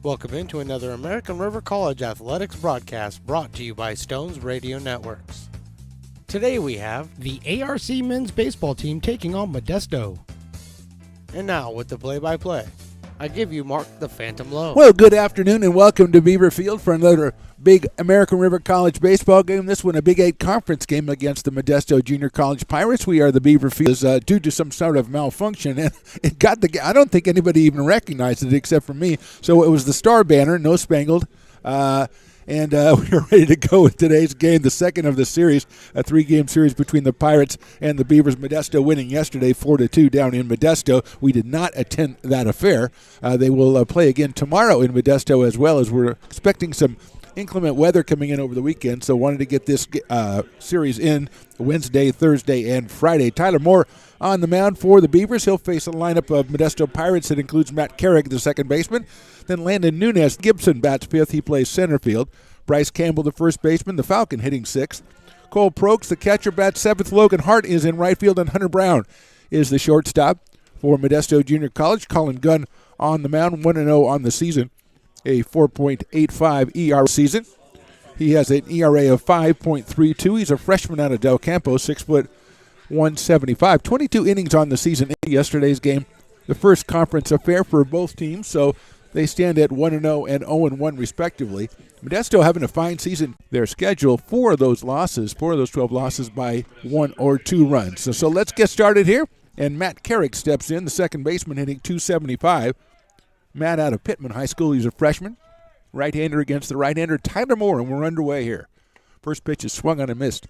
Welcome into another American River College Athletics broadcast brought to you by Stones Radio Networks. Today we have the ARC men's baseball team taking on Modesto. And now with the play-by-play, I give you Mark the Phantom Lowe. Well, good afternoon and welcome to Beaver Field for another big American River College baseball game. This one a Big 8 conference game against the Modesto Junior College Pirates. We are the Beaver Field due to some sort of malfunction, and it got I don't think anybody even recognized it except for me. So it was the star banner, no spangled. And we're ready to go with today's game, the second of the series, a 3-game series between the Pirates and the Beavers. Modesto winning yesterday 4-2 down in Modesto. We did not attend that affair. They will play again tomorrow in Modesto as well, as we're expecting some inclement weather coming in over the weekend, so wanted to get this series in Wednesday, Thursday, and Friday. Tyler Moore on the mound for the Beavers. He'll face a lineup of Modesto Pirates that includes Matt Carrick, the second baseman. Then Landon Nunez. Gibson bats fifth. He plays center field. Bryce Campbell, the first baseman, the Falcon, hitting sixth. Cole Prokes, the catcher, bats seventh. Logan Hart is in right field, and Hunter Brown is the shortstop for Modesto Junior College. Colin Gunn on the mound, 1-0 on the season, a 4.85 ERA season. He has an ERA of 5.32. He's a freshman out of Del Campo, 6 foot 175. 22 innings on the season in yesterday's game, the first conference affair for both teams, so they stand at 1-0 and 0-1 respectively. Modesto having a fine season. Their schedule, 4 of those 12 losses by 1 or 2 runs. So let's get started here. And Matt Carrick steps in, the second baseman, hitting .275. Matt out of Pittman High School. He's a freshman. Right-hander against the right-hander, Tyler Moore, and we're underway here. First pitch is swung on and missed.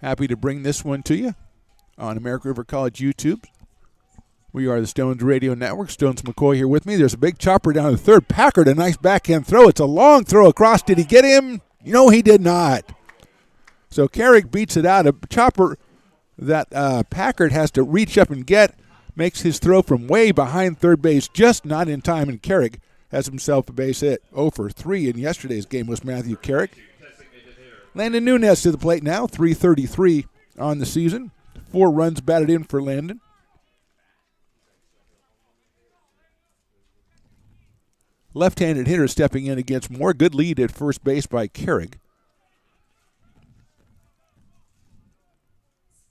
Happy to bring this one to you on American River College YouTube. We are the Stones Radio Network. Stones McCoy here with me. There's a big chopper down to third. Packard, a nice backhand throw. It's a long throw across. Did he get him? No, he did not. So Carrick beats it out. A chopper that Packard has to reach up and get. Makes his throw from way behind third base, just not in time, and Carrick has himself a base hit. 0 for 3 in yesterday's game was Matthew Carrick. Landon Nunez to the plate now, .333 on the season. 4 runs batted in for Landon. Left-handed hitter stepping in against Moore. Good lead at first base by Carrick.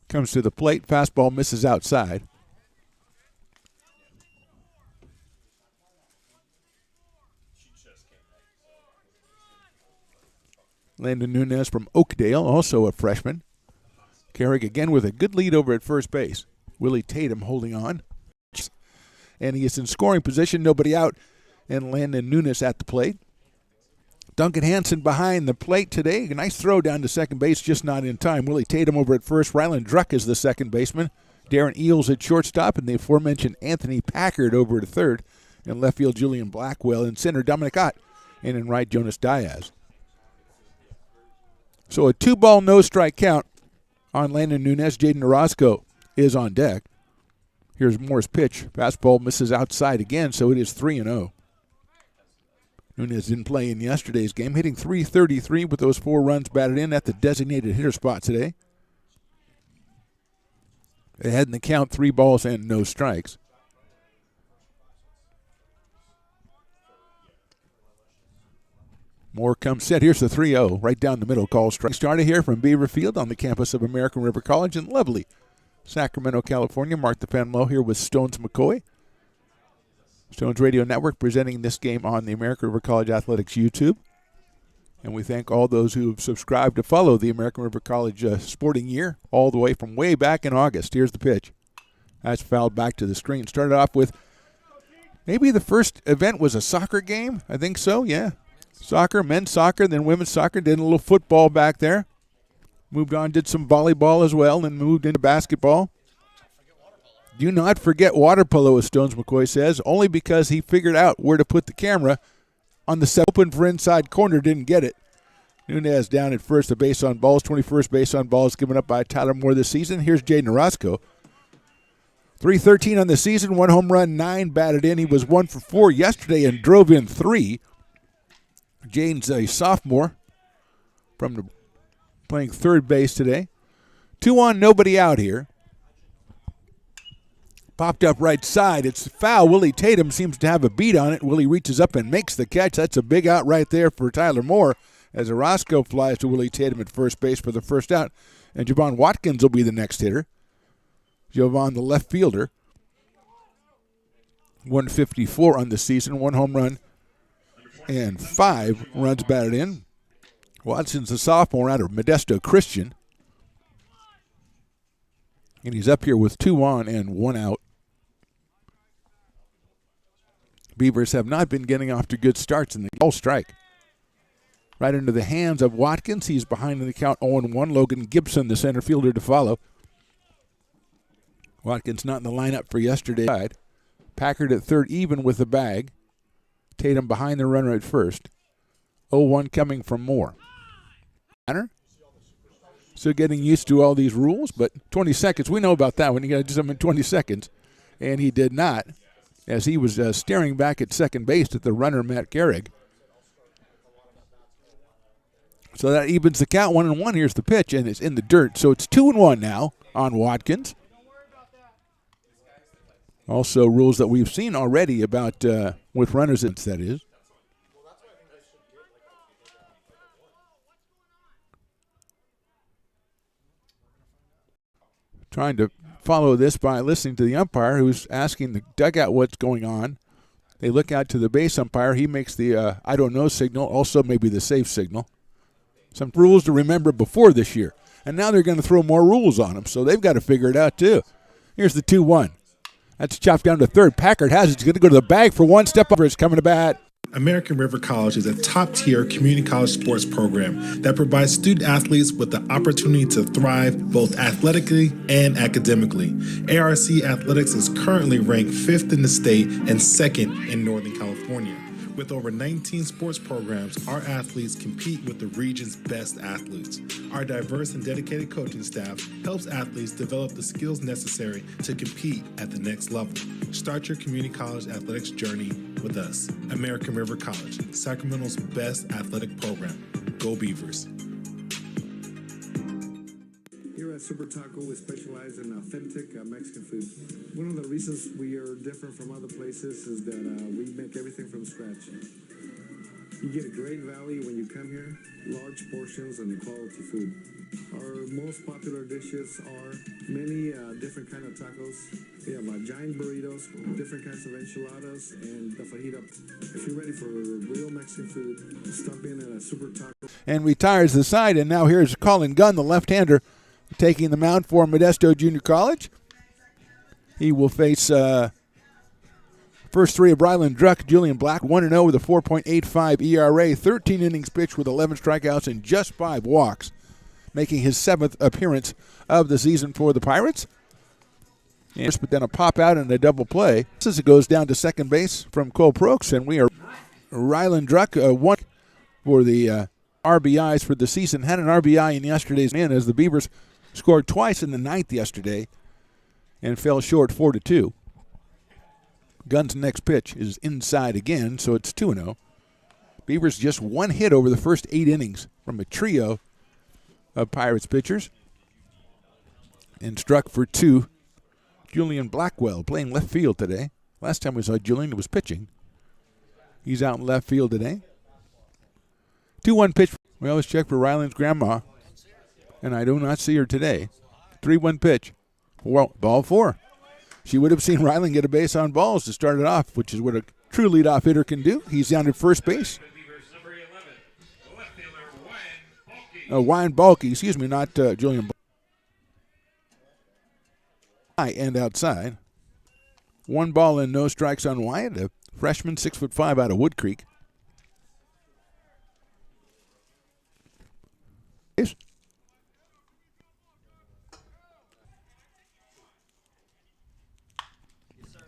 Comes to the plate. Fastball misses outside. Landon Nunez from Oakdale, also a freshman. Carrick again with a good lead over at first base. Willie Tatum holding on. And he is in scoring position, nobody out, and Landon Nunez at the plate. Duncan Hansen behind the plate today. A nice throw down to second base, just not in time. Willie Tatum over at first. Ryland Druck is the second baseman. Darren Eels at shortstop, and the aforementioned Anthony Packard over to third. In left field, Julian Blackwell. In center, Dominic Ott. And in right, Jonas Diaz. So a 2-ball, no-strike count on Landon Nunez. Jaden Orozco is on deck. Here's Moore's pitch. Fastball misses outside again, so it is 3-0. Nunez didn't play in yesterday's game, hitting .333 with those 4 runs batted in at the designated hitter spot today. They had in the count 3 balls and no strikes. Moore comes set. Here's the 3-0, right down the middle, call strike. Started here from Beaver Field on the campus of American River College in lovely Sacramento, California. Mark the Phantom Lowe here with Stones McCoy. Stones Radio Network presenting this game on the American River College Athletics YouTube. And we thank all those who have subscribed to follow the American River College sporting year all the way from way back in August. Here's the pitch. That's fouled back to the screen. Started off with maybe the first event was a soccer game. I think so, yeah. Soccer, men's soccer, then women's soccer. Did a little football back there. Moved on, did some volleyball as well, and moved into basketball. Do not forget water polo, as Stones McCoy says, only because he figured out where to put the camera on the open for inside corner, didn't get it. Nunez down at first, the base on balls, 21st base on balls given up by Tyler Moore this season. Here's Jaden Orozco. .313 on the season, 1 home run, 9 batted in. He was 1 for 4 yesterday and drove in 3. Jaden's a sophomore playing third base today. 2 on, nobody out here. Popped up right side. It's foul. Willie Tatum seems to have a beat on it. Willie reaches up and makes the catch. That's a big out right there for Tyler Moore as Orozco flies to Willie Tatum at first base for the first out. And Javon Watkins will be the next hitter. Javon, the left fielder. 154 on the season, 1 home run, and 5 runs batted in. Watson's a sophomore out of Modesto Christian. And he's up here with 2 on and 1 out. Beavers have not been getting off to good starts in the ball strike. Right into the hands of Watkins. He's behind in the count 0-1. Logan Gibson, the center fielder, to follow. Watkins not in the lineup for yesterday. Packard at third, even with the bag. Tatum behind the runner at first. 0-1 coming from Moore. Still getting used to all these rules, but 20 seconds, we know about that one. You got to do something in 20 seconds. And he did not, as he was staring back at second base at the runner, Matt Gehrig. So that evens the count, 1-1. Here's the pitch, and it's in the dirt. So it's 2-1 now on Watkins. Also rules that we've seen already about with runners, that is. Trying to follow this by listening to the umpire who's asking the dugout what's going on. They look out to the base umpire. He makes the I don't know signal, also maybe the safe signal. Some rules to remember before this year. And now they're going to throw more rules on them, so they've got to figure it out too. Here's the 2-1. That's chopped down to third. Packard has it. He's going to go to the bag for one. Step over. It's coming to bat. American River College is a top-tier community college sports program that provides student athletes with the opportunity to thrive both athletically and academically. ARC Athletics is currently ranked 5th in the state and 2nd in Northern California. With over 19 sports programs, our athletes compete with the region's best athletes. Our diverse and dedicated coaching staff helps athletes develop the skills necessary to compete at the next level. Start your community college athletics journey with us. American River College, Sacramento's best athletic program. Go Beavers. Here at Super Taco, we specialize in authentic Mexican food. One of the reasons we are different from other places is that we make everything from scratch. You get a great value when you come here, large portions and quality food. Our most popular dishes are many different kind of tacos. We have giant burritos, different kinds of enchiladas, and the fajita. If you're ready for real Mexican food, stop in at a Super Taco. And retires the side, and now here's Colin Gunn, the left-hander, taking the mound for Modesto Junior College. He will face first 3 of Ryland Druck, Julian Black, 1-0 with a 4.85 ERA, 13 innings pitched with 11 strikeouts and just 5 walks, making his 7th appearance of the season for the Pirates. But then a pop out and a double play. As it goes down to second base from Cole Prokes, and we are Ryland Druck, 1 for the RBIs for the season. Had an RBI in yesterday's in as the Beavers scored twice in the 9th yesterday and fell short 4-2. Gunn's next pitch is inside again, so it's 2-0. Beavers just 1 hit over the first 8 innings from a trio of Pirates pitchers. And struck for 2, Julian Blackwell, playing left field today. Last time we saw Julian, he was pitching. He's out in left field today. 2-1 pitch. We always check for Ryland's grandma, and I do not see her today. 3-1 pitch. Well, ball 4. She would have seen Ryland get a base on balls to start it off, which is what a true leadoff hitter can do. He's down at first base. Wyan Balky, excuse me, not Julian. And outside. 1 ball and no strikes on Wyan, a freshman, 6'5" out of Wood Creek.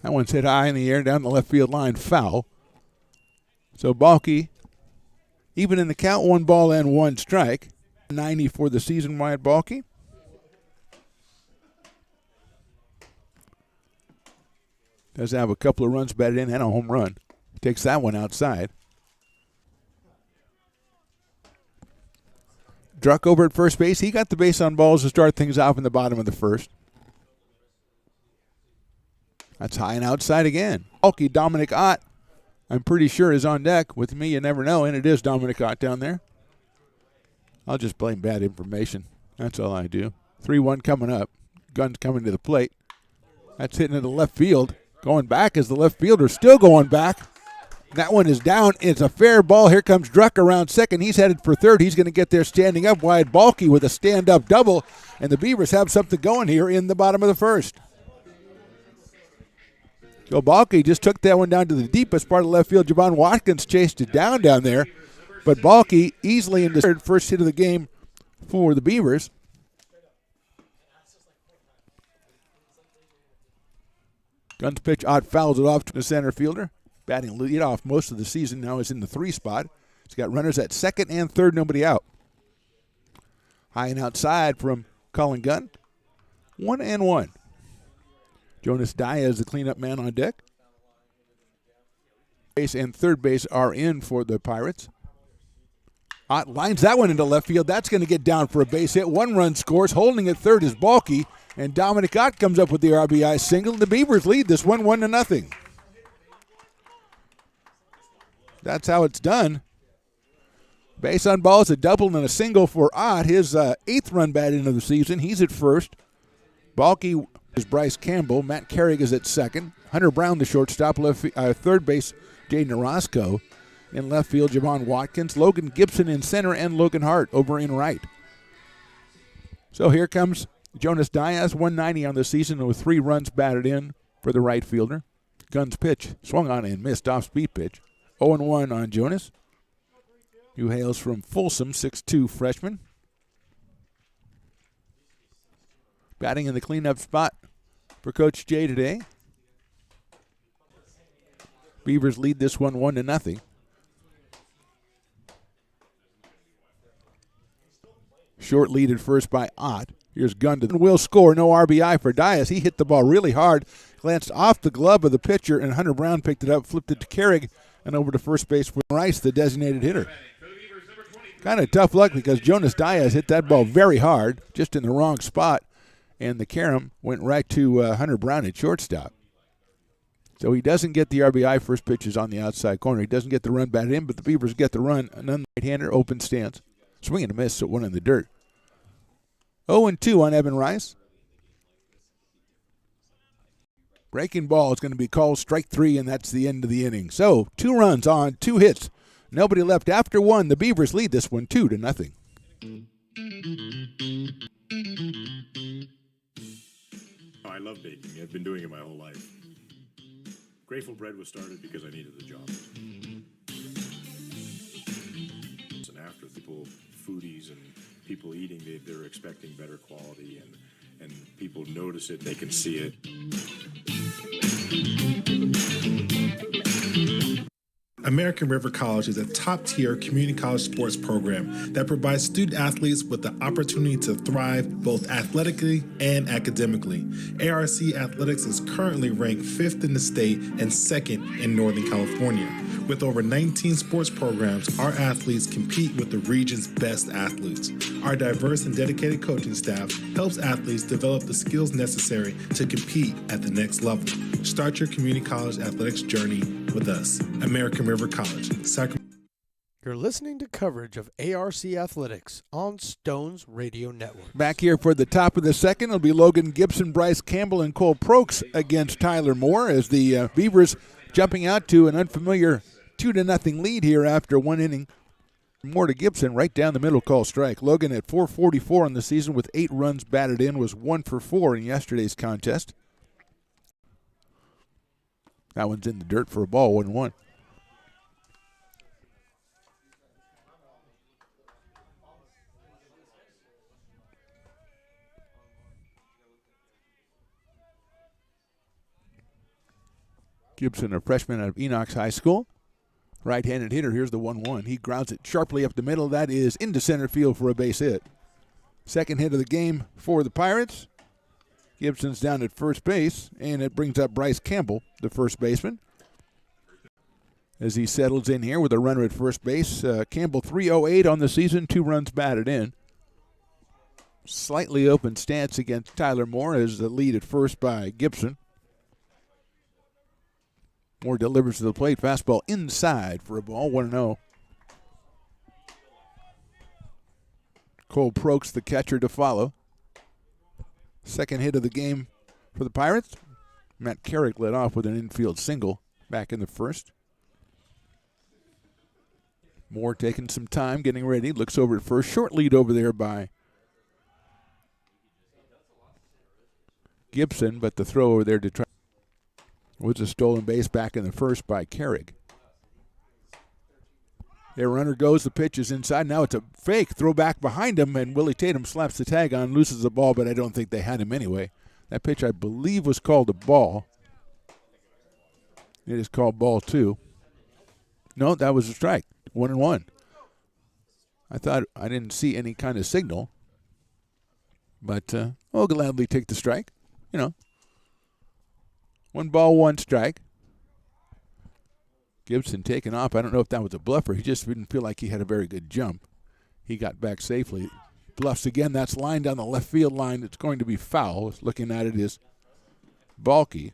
That one's hit high in the air down the left field line, foul. So Balky, even in the count, 1 ball and 1 strike. 90 for the season, Wyatt Balky. Does have a couple of runs batted in and a home run. Takes that one outside. Druck over at first base. He got the base on balls to start things off in the bottom of the first. That's high and outside again. Bulky Dominic Ott, I'm pretty sure, is on deck. With me, you never know, and it is Dominic Ott down there. I'll just blame bad information. That's all I do. 3-1 coming up. Gun's coming to the plate. That's hitting into left field. Going back as the left fielder, still going back. That one is down. It's a fair ball. Here comes Druck around second. He's headed for third. He's going to get there standing up wide. Balky with a stand-up double. And the Beavers have something going here in the bottom of the first. Joe Balky just took that one down to the deepest part of left field. Javon Watkins chased it down there. But Balky easily into third, first hit of the game for the Beavers. Guns pitch, Ott fouls it off to the center fielder. Batting lead off most of the season now is in the 3 spot. He's got runners at second and third, nobody out. High and outside from Colin Gunn. 1-1. Jonas Diaz, the cleanup man on deck. Base and third base are in for the Pirates. Ott lines that one into left field. That's going to get down for a base hit. 1 run scores. Holding at third is Balky. And Dominic Ott comes up with the RBI single. The Beavers lead this one 1-0. That's how it's done. Base on balls, a double and a single for Ott. His 8th run bat into the season. He's at first. Balky is Bryce Campbell. Matt Carrig is at second. Hunter Brown, the shortstop. Third base, Jay Narasco. In left field, Javon Watkins. Logan Gibson in center, and Logan Hart over in right. So here comes Jonas Diaz, 190 on the season with 3 runs batted in for the right fielder. Guns pitch, swung on and missed, off-speed pitch. 0-1 on Jonas, who hails from Folsom, 6'2" freshman. Batting in the cleanup spot for Coach Jay today. Beavers lead this one 1-0. Short lead at first by Ott. Here's Gunn to will score. No RBI for Diaz. He hit the ball really hard, glanced off the glove of the pitcher, and Hunter Brown picked it up, flipped it to Carrig, and over to first base for Rice, the designated hitter. Kind of tough luck because Jonas Diaz hit that ball very hard, just in the wrong spot, and the carom went right to Hunter Brown at shortstop. So he doesn't get the RBI. First pitch is on the outside corner. He doesn't get the run batted in, but the Beavers get the run. An right-hander, open stance. Swing and a miss, so one in the dirt. 0-2 on Evan Rice. Breaking ball is going to be called strike 3, and that's the end of the inning. So 2 runs on 2 hits. Nobody left after 1. The Beavers lead this one 2-0. I love baking. I've been doing it my whole life. Grateful Bread was started because I needed the job. And after people, foodies and people eating, they're expecting better quality, and people notice it, they can see it. American River College is a top-tier community college sports program that provides student athletes with the opportunity to thrive both athletically and academically. ARC Athletics is currently ranked 5th in the state and 2nd in Northern California. With over 19 sports programs, our athletes compete with the region's best athletes. Our diverse and dedicated coaching staff helps athletes develop the skills necessary to compete at the next level. Start your community college athletics journey with us. American River College, Sacramento. You're listening to coverage of ARC Athletics on Stones Radio Network. Back here for the top of the second, it'll be Logan Gibson, Bryce Campbell, and Cole Prokes against Tyler Moore as the Beavers jumping out to an unfamiliar 2-0 lead here after 1 inning. Moore to Gibson, right down the middle, call strike. Logan at .444 on the season with 8 runs batted in, was 1 for 4 in yesterday's contest. That one's in the dirt for a ball, 1-1. Gibson, a freshman out of Enoch High School. Right-handed hitter. Here's the 1-1. He grounds it sharply up the middle. That is into center field for a base hit. Second hit of the game for the Pirates. Gibson's down at first base, and it brings up Bryce Campbell, the first baseman. As he settles in here with a runner at first base. Campbell 308 on the season, 2 runs batted in. Slightly open stance against Tyler Moore as the lead at first by Gibson. Moore delivers to the plate. Fastball inside for a ball, 1-0. Cole Prokes, the catcher, to follow. Second hit of the game for the Pirates. Matt Carrick led off with an infield single back in the first. Moore taking some time, getting ready. Looks over at first. Short lead over there by Gibson, but the throw over there to try was a stolen base back in the first by Carrick. Their runner goes. The pitch is inside. Now it's a fake. Throw back behind him, and Willie Tatum slaps the tag on, loses the ball, but I don't think they had him anyway. That pitch, I believe, was called a ball. It is called ball 2. No, that was a strike. 1-1. I thought I didn't see any kind of signal, but I'll gladly take the strike. 1 ball, 1 strike. Gibson taking off. I don't know if that was a bluffer. He just didn't feel like he had a very good jump. He got back safely. Bluffs again. That's line down the left field line. It's going to be foul. Looking at it is Balky.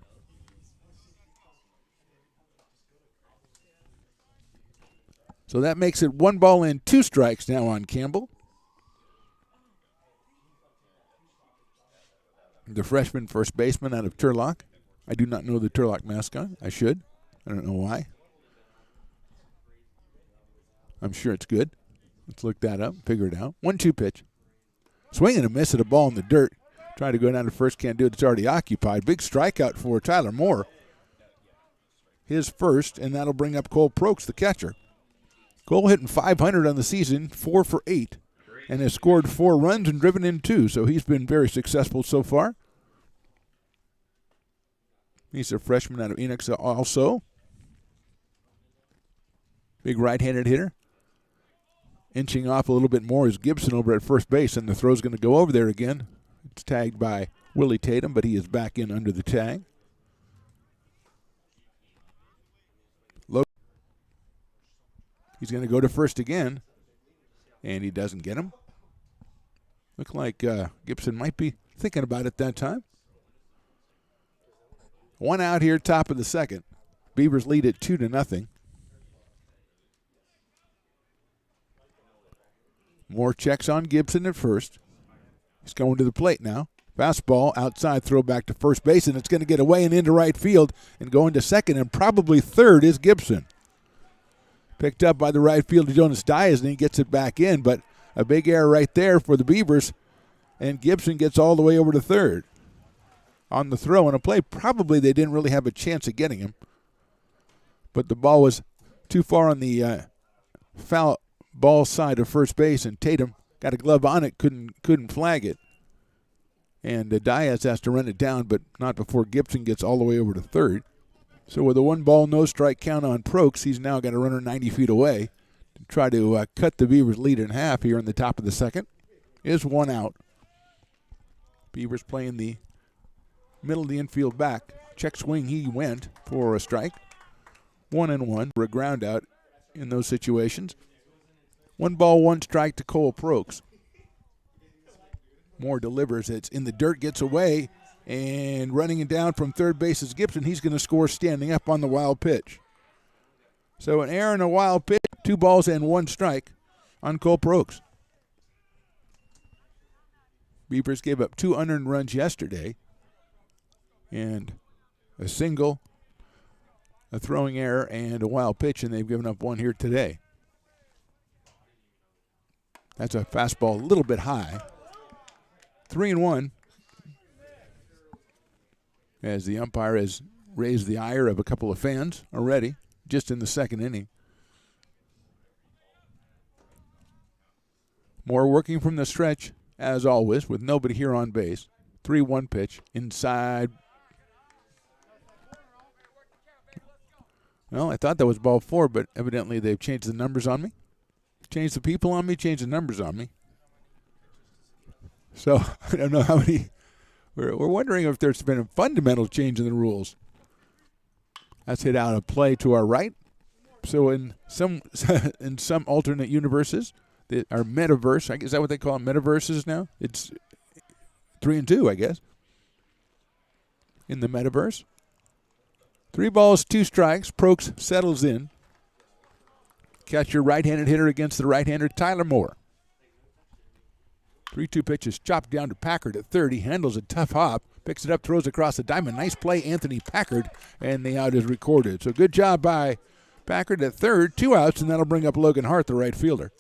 So that makes it 1 ball and 2 strikes now on Campbell. The freshman first baseman out of Turlock. I do not know the Turlock mascot. I should. I don't know why. I'm sure it's good. Let's look that up, figure it out. 1-2 pitch. Swing and a miss at a ball in the dirt. Try to go down to first, can't do it. It's already occupied. Big strikeout for Tyler Moore. His first, and that'll bring up Cole Prokes, the catcher. Cole hitting .500 on the season, 4 for 8, and has scored 4 runs and driven in 2, so he's been very successful so far. He's a freshman out of Enix also. Big right-handed hitter. Inching off a little bit more is Gibson over at first base, and the throw's going to go over there again. It's tagged by Willie Tatum, but he is back in under the tag. He's going to go to first again, and he doesn't get him. Looks like Gibson might be thinking about it that time. 1 out here, top of the second. Beavers lead it 2-0. Moore checks on Gibson at first. He's going to the plate now. Fastball, outside, throw back to first base, and it's going to get away and into right field, and going to second and probably third is Gibson. Picked up by the right fielder, Jonas Diaz, and he gets it back in, but a big error right there for the Beavers, and Gibson gets all the way over to third. On the throw and a play, probably they didn't really have a chance of getting him, but the ball was too far on the foul ball side of first base, and Tatum got a glove on it, couldn't flag it. And Diaz has to run it down, but not before Gibson gets all the way over to third. So with a 1 ball, no strike count on Prokes, he's now got a runner 90 feet away to try to cut the Beavers' lead in half here in the top of the second. Is 1 out. Beavers playing the middle of the infield back. Check swing, he went for a strike. 1-1 for a ground out in those situations. 1 ball, 1 strike to Cole Prokes. Moore delivers. It's in the dirt, gets away, and running it down from third base is Gibson. He's going to score standing up on the wild pitch. So an error and a wild pitch, 2 balls and 1 strike on Cole Prokes. Beavers gave up 2 unearned runs yesterday, and a single, a throwing error, and a wild pitch, and they've given up 1 here today. That's a fastball a little bit high. 3-1. As the umpire has raised the ire of a couple of fans already, just in the second inning. Moore working from the stretch, as always, with nobody here on base. 3-1 pitch, inside. Well, I thought that was ball 4, but evidently they've changed the numbers on me. Changed the people on me, changed the numbers on me. So I don't know how many. We're wondering if there's been a fundamental change in the rules. That's hit out of play to our right. So in some alternate universes, our metaverse, is that what they call them, metaverses now? It's 3-2, I guess. In the metaverse. 3 balls, 2 strikes. Prokes settles in. Catcher right-handed hitter against the right-hander, Tyler Moore. 3-2 pitches chopped down to Packard at third. He handles a tough hop, picks it up, throws across the diamond. Nice play, Anthony Packard, and the out is recorded. So good job by Packard at third. 2 outs, and that'll bring up Logan Hart, the right fielder.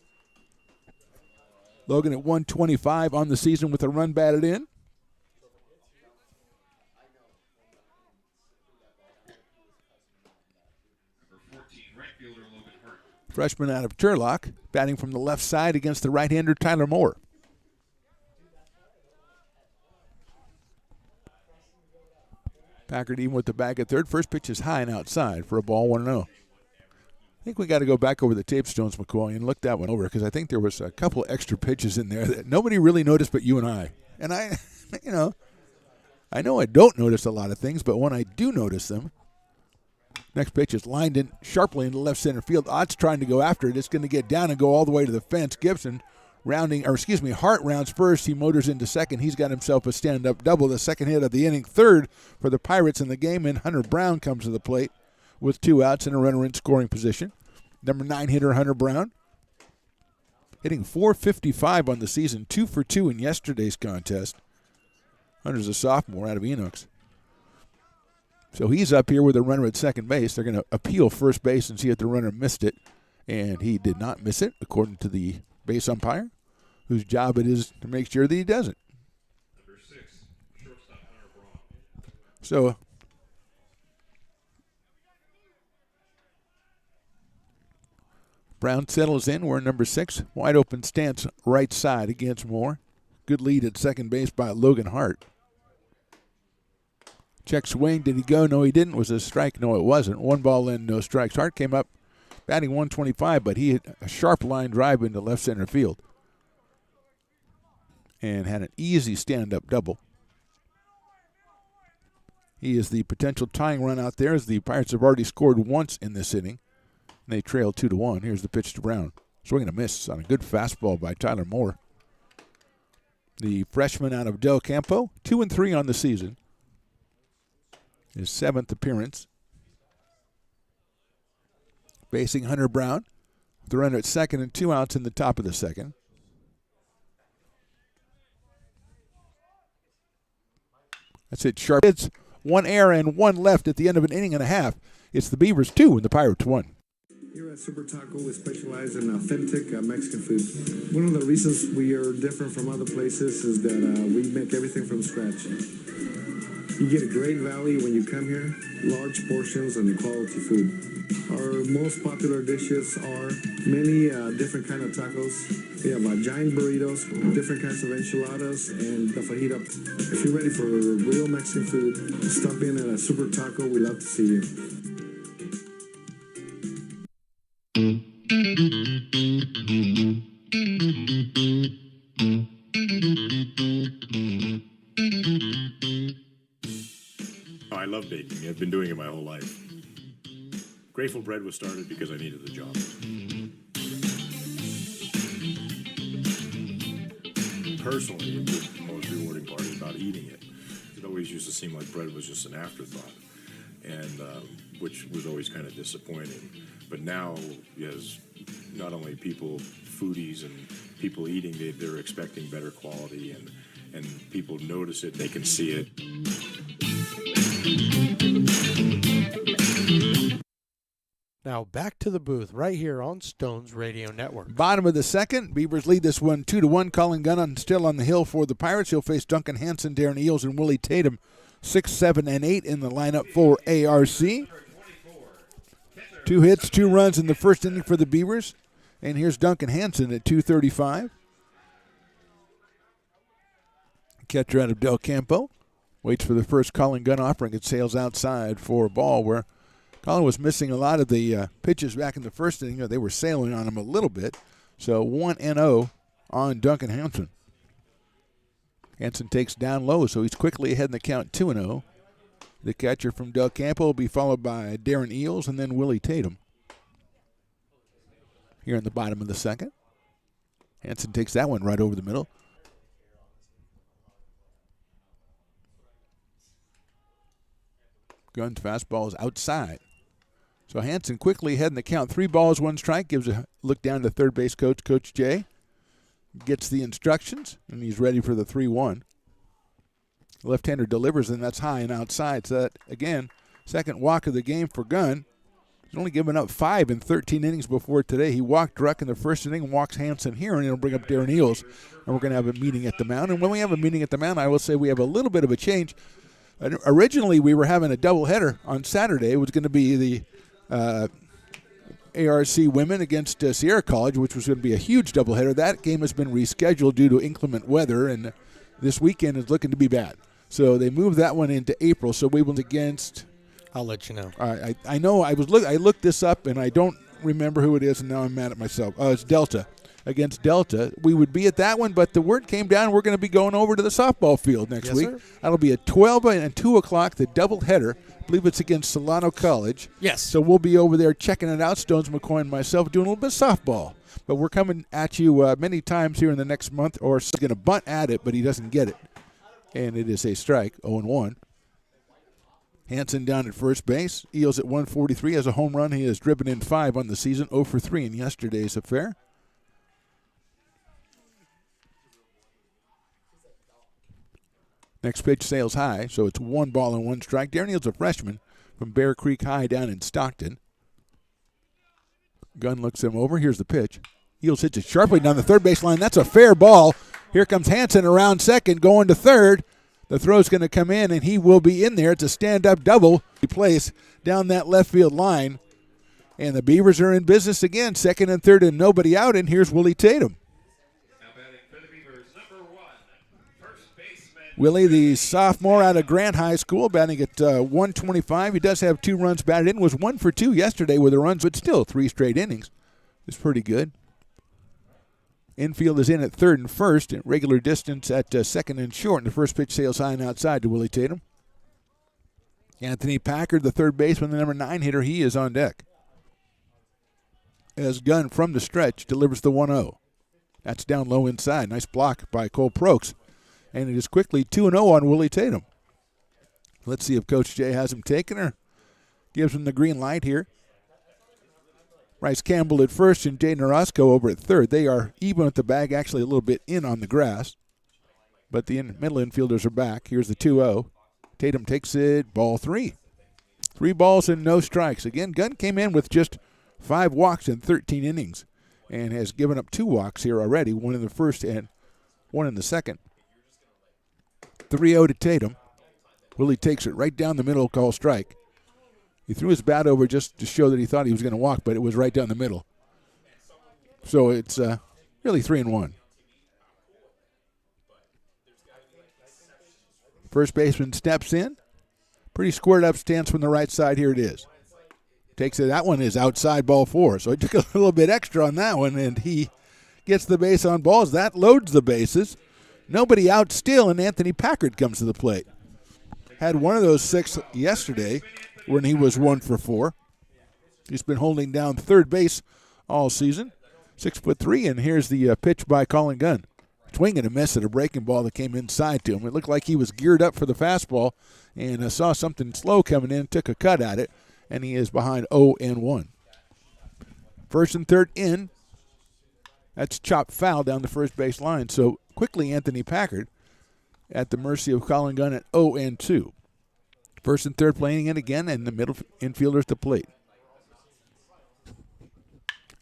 Logan at 125 on the season with a run batted in. Freshman out of Turlock, batting from the left side against the right-hander Tyler Moore. Packard even with the bag at third. First pitch is high and outside for a ball, 1-0. I think we got to go back over the tape, Stones McCoy, and look that one over because I think there was a couple extra pitches in there that nobody really noticed but you and I. And I know I don't notice a lot of things, but when I do notice them, next pitch is lined in sharply into left center field. Ott's trying to go after it. It's going to get down and go all the way to the fence. Gibson Hart rounds first. He motors into second. He's got himself a stand-up double, the second hit of the inning. Third for the Pirates in the game, and Hunter Brown comes to the plate with 2 outs and a runner in scoring position. Number 9 hitter Hunter Brown, hitting .455 on the season, 2 for 2 in yesterday's contest. Hunter's a sophomore out of Enochs. So he's up here with a runner at second base. They're going to appeal first base and see if the runner missed it. And he did not miss it, according to the base umpire, whose job it is to make sure that he doesn't. Number 6, shortstop Hunter Brown. So Brown settles in. We're number 6. Wide open stance right side against Moore. Good lead at second base by Logan Hart. Check swing. Did he go? No, he didn't. Was a strike? No, it wasn't. 1 ball in, no strikes. Hart came up batting 125, but he hit a sharp line drive into left center field and had an easy stand-up double. He is the potential tying run out there as the Pirates have already scored once in this inning. And they trail 2-1. Here's the pitch to Brown. Swing and a miss on a good fastball by Tyler Moore. The freshman out of Del Campo, 2-3 on the season. His 7th appearance. Facing Hunter Brown. The runner at second and 2 outs in the top of the second. That's it. Sharp hits, 1 error and 1 left at the end of an inning and a half. It's the Beavers 2 and the Pirates 1. Here at Super Taco, we specialize in authentic Mexican food. One of the reasons we are different from other places is that we make everything from scratch. You get a great value when you come here, large portions and quality food. Our most popular dishes are many different kind of tacos. We have giant burritos, different kinds of enchiladas, and the fajita. If you're ready for real Mexican food, stop in at a Super Taco. We love to see you. Oh, I love baking. I've been doing it my whole life. Grateful Bread was started because I needed the job. Personally, the most rewarding part is about eating it. It always used to seem like bread was just an afterthought, and which was always kind of disappointing. But now, as not only people, foodies and people eating, they're expecting better quality, and people notice it, they can see it. Now back to the booth right here on Stones Radio Network. Bottom of the second, Beavers lead this one 2-1. Colin Gunn still on the hill for the Pirates. He'll face Duncan Hansen, Darren Eels, and Willie Tatum. 6, 7, and 8 in the lineup for ARC. 2 hits, 2 runs in the first inning for the Beavers. And here's Duncan Hansen at 235. Catcher out of Del Campo. Waits for the first Colin Gunn offering. It sails outside for a ball where Colin was missing a lot of the pitches back in the first inning. They were sailing on him a little bit. So 1-0 on Duncan Hansen. Hansen takes down low, so he's quickly ahead in the count 2-0. The catcher from Del Campo will be followed by Darren Eels and then Willie Tatum. Here in the bottom of the second. Hansen takes that one right over the middle. Gunn's fastball is outside. So Hansen quickly ahead in the count. 3 balls, 1 strike. Gives a look down to third base coach, Coach Jay. Gets the instructions, and he's ready for the 3-1. Left-hander delivers, and that's high and outside. So that, again, second walk of the game for Gunn. He's only given up 5 in 13 innings before today. He walked Druck in the first inning, walks Hansen here, and it'll bring up Darren Eels. And we're going to have a meeting at the mound. And when we have a meeting at the mound, I will say we have a little bit of a change. Originally, we were having a doubleheader on Saturday. It was going to be the ARC women against Sierra College, which was going to be a huge doubleheader. That game has been rescheduled due to inclement weather, and this weekend is looking to be bad. So they moved that one into April. So we will against. I'll let you know. I know. I looked this up, and I don't remember who it is, and now I'm mad at myself. It's Delta. Against Delta. We would be at that one, but the word came down. We're going to be going over to the softball field next week. Sir. That'll be at 12 and 2 o'clock, the doubleheader. I believe it's against Solano College. Yes. So we'll be over there checking it out, Stones McCoy and myself, doing a little bit of softball. But we're coming at you many times here in the next month, or he's going to bunt at it, but he doesn't get it. And it is a strike, 0-1. Hansen down at first base. Eels at 143 has a home run. He has driven in 5 on the season, 0 for 3 in yesterday's affair. Next pitch sails high, so it's 1 ball and 1 strike. Darren Eels a freshman from Bear Creek High down in Stockton. Gunn looks him over. Here's the pitch. Eels hits it sharply down the third base line. That's a fair ball. Here comes Hansen around second, going to third. The throw's going to come in, and he will be in there. It's a stand-up double. He plays down that left field line. And the Beavers are in business again. Second and third and nobody out, and here's Willie Tatum. Willie, the sophomore out of Grant High School, batting at 125. He does have 2 runs batted in. Was 1 for 2 yesterday with the runs, but still 3 straight innings. It's pretty good. Infield is in at third and first, at regular distance at second and short. And the first pitch sails high and outside to Willie Tatum. Anthony Packard, the third baseman, the number 9 hitter, he is on deck. As Gunn from the stretch delivers the 1-0. That's down low inside. Nice block by Cole Prokes. And it is quickly 2-0 on Willie Tatum. Let's see if Coach Jay has him taken or gives him the green light here. Bryce Campbell at first and Jaden Orozco over at third. They are even at the bag, actually a little bit in on the grass. But the middle infielders are back. Here's the 2-0. Tatum takes it, ball 3. 3 balls and no strikes. Again, Gunn came in with just 5 walks in 13 innings and has given up 2 walks here already, 1 in the first and 1 in the second. 3-0 to Tatum. Willie takes it right down the middle, call strike. He threw his bat over just to show that he thought he was going to walk, but it was right down the middle. So it's really 3-1. First baseman steps in. Pretty squared up stance from the right side. Here it is. Takes it. That one is outside, ball 4. So he took a little bit extra on that one, and he gets the base on balls. That loads the bases. Nobody out still, and Anthony Packard comes to the plate. Had one of those 6 yesterday when he was 1 for 4. He's been holding down third base all season. 6'3", and here's the pitch by Colin Gunn. Swing and a miss at a breaking ball that came inside to him. It looked like he was geared up for the fastball and saw something slow coming in, took a cut at it, and he is behind 0-1. First and third in. That's chopped foul down the first base line. So quickly Anthony Packard at the mercy of Colin Gunn at 0-2. First and third playing in again, and the middle infielders to plate.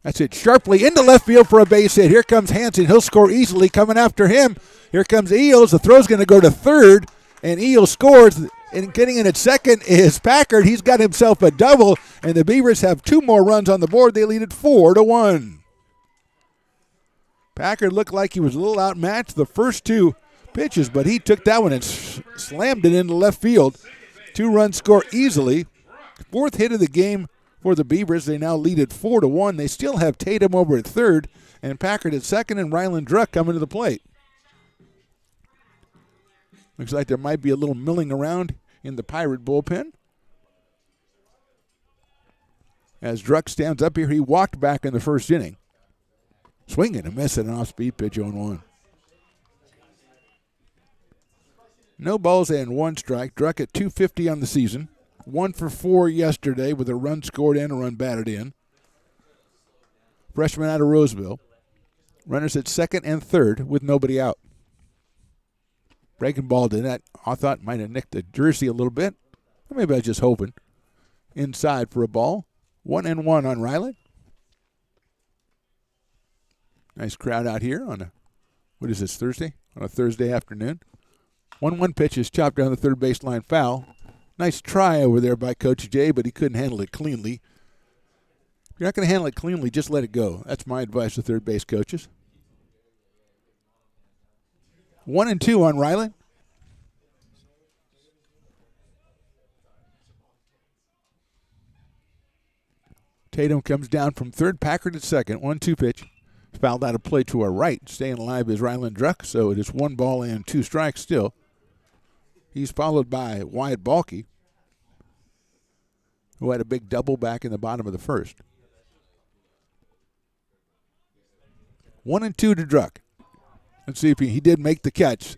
That's it sharply into left field for a base hit. Here comes Hansen. He'll score easily coming after him. Here comes Eels. The throw's going to go to third, and Eels scores. And getting in at second is Packard. He's got himself a double, and the Beavers have 2 more runs on the board. They lead it 4-1. Packard looked like he was a little outmatched the first 2 pitches, but he took that one and slammed it into left field. 2-run score easily. 4th hit of the game for the Beavers. They now lead it 4-1. They still have Tatum over at third, and Packard at second, and Ryland Druck coming to the plate. Looks like there might be a little milling around in the Pirate bullpen. As Druck stands up here, he walked back in the first inning. Swing and a miss at an off-speed pitch, 0-1. No balls and 1 strike. Druck at 250 on the season. 1 for 4 yesterday with a run scored and a run batted in. Freshman out of Roseville. Runners at second and third with nobody out. Breaking ball to that, I thought might have nicked the jersey a little bit. Maybe I was just hoping. Inside for a ball. 1-1 on Riley. Nice crowd out here on a, what is this, Thursday? On a Thursday afternoon. 1-1 pitch is chopped down the third baseline foul. Nice try over there by Coach Jay, but he couldn't handle it cleanly. If you're not going to handle it cleanly, just let it go. That's my advice to third base coaches. 1-2 on Riley. Tatum comes down from third, Packard at second. 1-2 pitch. Fouled out of play to our right. Staying alive is Ryland Druck, so it is 1 ball and 2 strikes still. He's followed by Wyatt Balke, who had a big double back in the bottom of the first. 1-2 to Druck. Let's see if he did make the catch.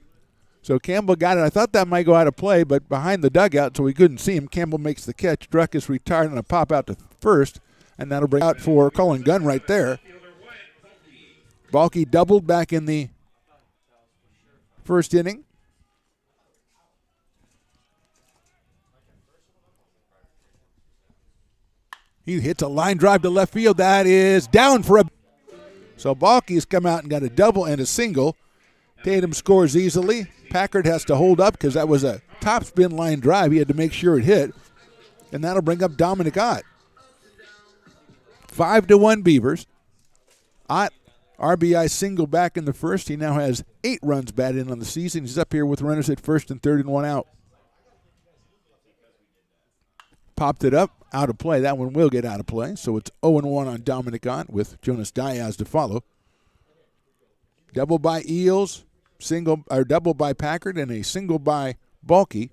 So Campbell got it. I thought that might go out of play, but behind the dugout, so we couldn't see him. Campbell makes the catch. Druck is retired on a pop out to first, and that'll bring out for Colin Gunn right there. Balke doubled back in the first inning. He hits a line drive to left field. That is down for a... So Balke's come out and got a double and a single. Tatum scores easily. Packard has to hold up because that was a topspin line drive. He had to make sure it hit. And that'll bring up Dominic Ott. 5-1 Beavers. Ott, RBI single back in the first. He now has 8 runs batted in on the season. He's up here with runners at first and third and 1 out. Popped it up, out of play. That one will get out of play. So it's 0-1 on Dominic Ott with Jonas Diaz to follow. Double by Eels, double by Packard, and a single by Balke.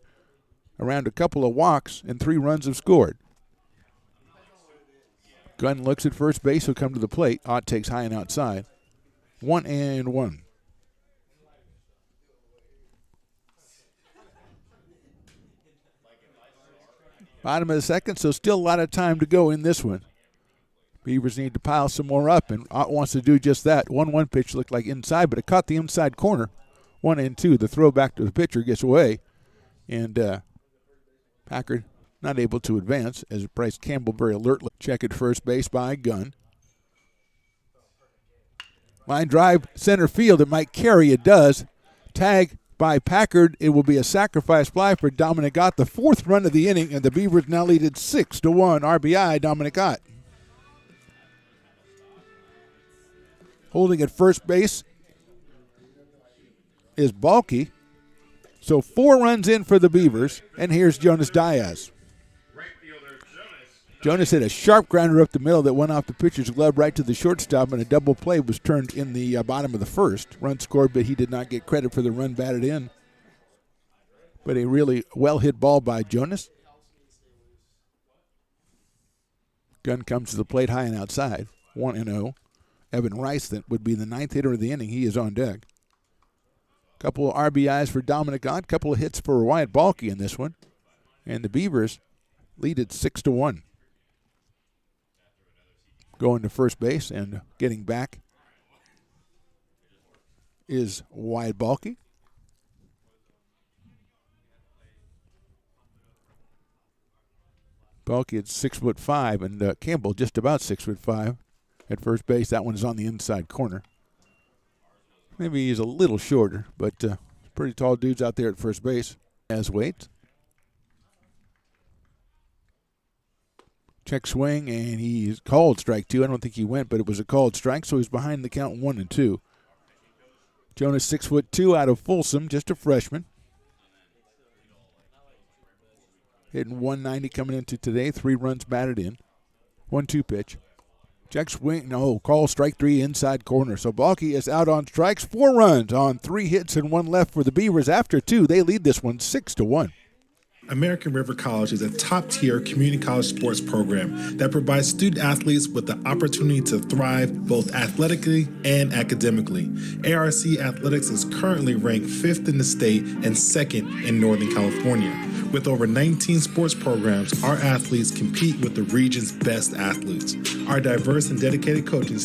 Around a couple of walks, and 3 runs have scored. Gunn looks at first base. He'll come to the plate. Ott takes high and outside. 1-1. Bottom of the second, so still a lot of time to go in this one. Beavers need to pile some more up, and Ott wants to do just that. 1-1 pitch looked like inside, but it caught the inside corner. 1-2. The throw back to the pitcher gets away, and Packard not able to advance as Bryce Campbell very alertly check at first base by Gunn. Line drive center field. It might carry. It does. Tag by Packard. It will be a sacrifice fly for Dominic Ott. The 4th run of the inning, and the Beavers now lead at 6-1. RBI, Dominic Ott. Holding at first base is Balke. So 4 runs in for the Beavers, and here's Jonas Diaz. Jonas hit a sharp grounder up the middle that went off the pitcher's glove right to the shortstop, and a double play was turned in the bottom of the first. Run scored, but he did not get credit for the run batted in. But a really well-hit ball by Jonas. Gunn comes to the plate high and outside. 1-0. Evan Rice, that would be the 9th hitter of the inning. He is on deck. Couple of RBIs for Dominic Ott. Couple of hits for Wyatt Balke in this one. And the Beavers lead at 6-1. Going to first base and getting back is Wyatt Balke. Balke at 6'5", and Campbell just about 6'5" at first base. That one is on the inside corner. Maybe he's a little shorter, but pretty tall dudes out there at first base. As waits. Check swing, and he's called strike 2. I don't think he went, but it was a called strike, so he's behind the count 1-2. Jonas 6'2" out of Folsom, just a freshman. Hitting 190 coming into today. 3 runs batted in. 1-2 pitch. Check swing, no, call strike 3 inside corner. So Balke is out on strikes. 4 runs on 3 hits and 1 left for the Beavers. After 2, they lead this one 6-1. American River College is a top-tier community college sports program that provides student athletes with the opportunity to thrive both athletically and academically. ARC Athletics is currently ranked 5th in the state and 2nd in Northern California. With over 19 sports programs, our athletes compete with the region's best athletes. Our diverse and dedicated coaching